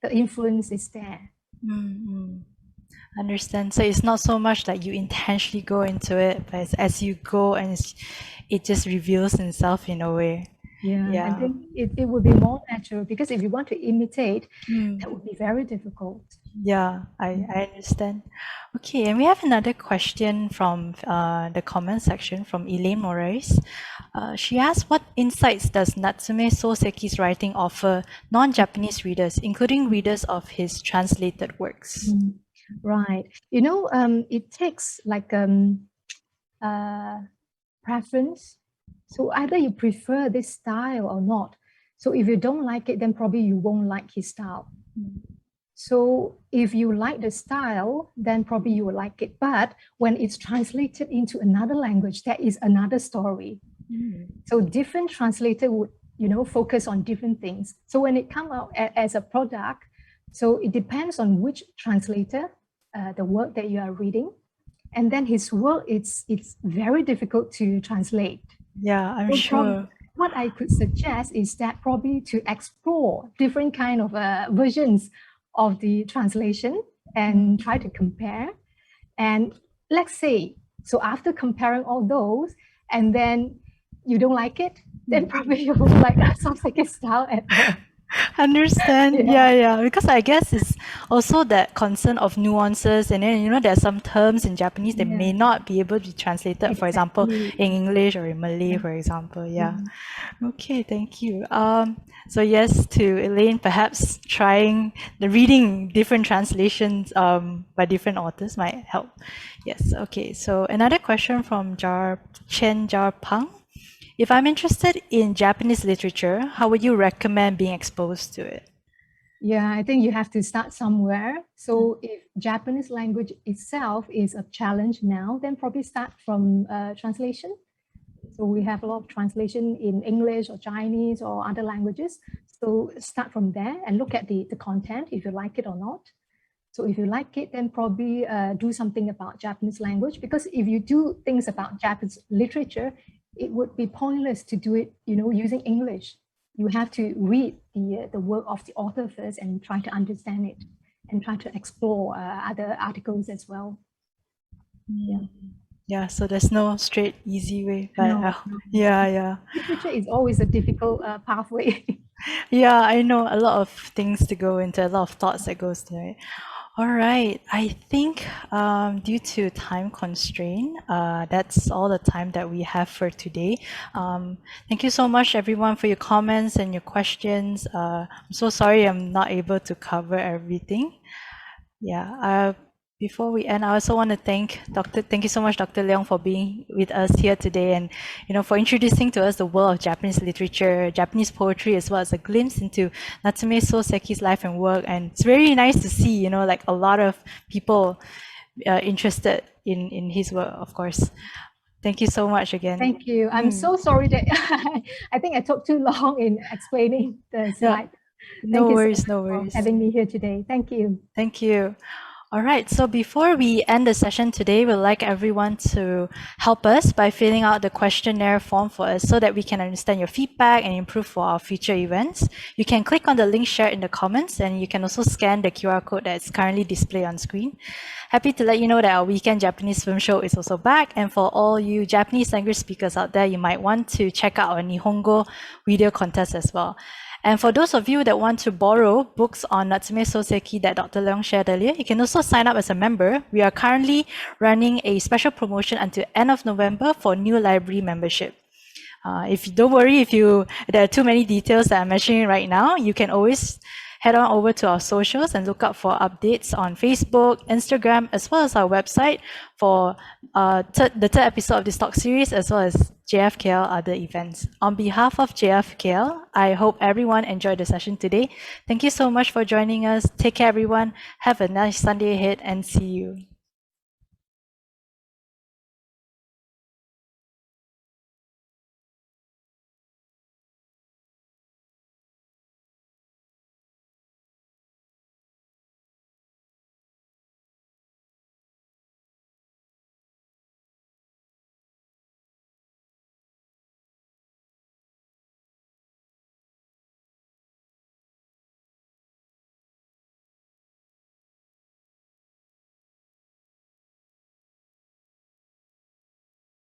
the influence is there. Mm-hmm. Understand. So it's not so much that you intentionally go into it, but it's as you go and it just reveals itself in a way. Yeah, I Yeah. think it would be more natural, because if you want to imitate, Mm. that would be very difficult. Yeah, I understand. Okay, and we have another question from the comment section from Elaine Moraes. She asked, what insights does Natsume Soseki's writing offer non-Japanese readers, including readers of his translated works? Right. It takes like preference. So either you prefer this style or not. So if you don't like it, then probably you won't like his style. So if you like the style, then probably you will like it. But when it's translated into another language, that is another story. So different translator would, focus on different things. So when it comes out as a product, so it depends on which translator, the work that you are reading. And then his work, it's very difficult to translate. Yeah, I'm So sure. what I could suggest is that probably to explore different kind of versions of the translation and try to compare. And let's say, so after comparing all those, and then you don't like it, then probably you won't like Soseki style at all. Understand. Yeah. Because I guess it's also that concern of nuances, and then there's some terms in Japanese that may not be able to be translated, for example, in English or in Malay, for example. Yeah. Okay, thank you. So yes, to Elaine, perhaps trying the reading different translations by different authors might help. Yes. Okay. So another question from Chen Jar Pang. If I'm interested in Japanese literature, how would you recommend being exposed to it? Yeah, I think you have to start somewhere. So if Japanese language itself is a challenge now, then probably start from translation. So we have a lot of translation in English or Chinese or other languages. So start from there and look at the content, if you like it or not. So if you like it, then probably do something about Japanese language, because if you do things about Japanese literature, it would be pointless to do it, using English. You have to read the work of the author first and try to understand it and try to explore other articles as well. Yeah, so there's no straight, easy way. But No. yeah. Literature is always a difficult pathway. Yeah, I know a lot of things to go into, a lot of thoughts that goes to it. All right, I think due to time constraint, that's all the time that we have for today. Thank you so much, everyone, for your comments and your questions. I'm so sorry I'm not able to cover everything. Yeah. Before we end, I also want to thank you so much, Dr. Leong, for being with us here today, and for introducing to us the world of Japanese literature, Japanese poetry, as well as a glimpse into Natsume Soseki's life and work. And it's very nice to see, like a lot of people interested in his work, of course. Thank you so much again. Thank you. I'm so sorry that I think I took too long in explaining the slide. No worries, Thank you so much for having me here today. Thank you. Thank you. All right, so before we end the session today, we'd like everyone to help us by filling out the questionnaire form for us so that we can understand your feedback and improve for our future events. You can click on the link shared in the comments, and you can also scan the QR code that's currently displayed on screen. Happy to let you know that our weekend Japanese film show is also back, and for all you Japanese language speakers out there, you might want to check out our Nihongo video contest as well. And for those of you that want to borrow books on Natsume Soseki that Dr. Leong shared earlier, you can also sign up as a member. We are currently running a special promotion until end of November for new library membership. If you don't worry, if there are too many details that I'm mentioning right now, you can always head on over to our socials and look out for updates on Facebook, Instagram, as well as our website for the third episode of this talk series, as well as JFKL other events. On behalf of JFKL, I hope everyone enjoyed the session today. Thank you so much for joining us. Take care, everyone. Have a nice Sunday ahead, and see you.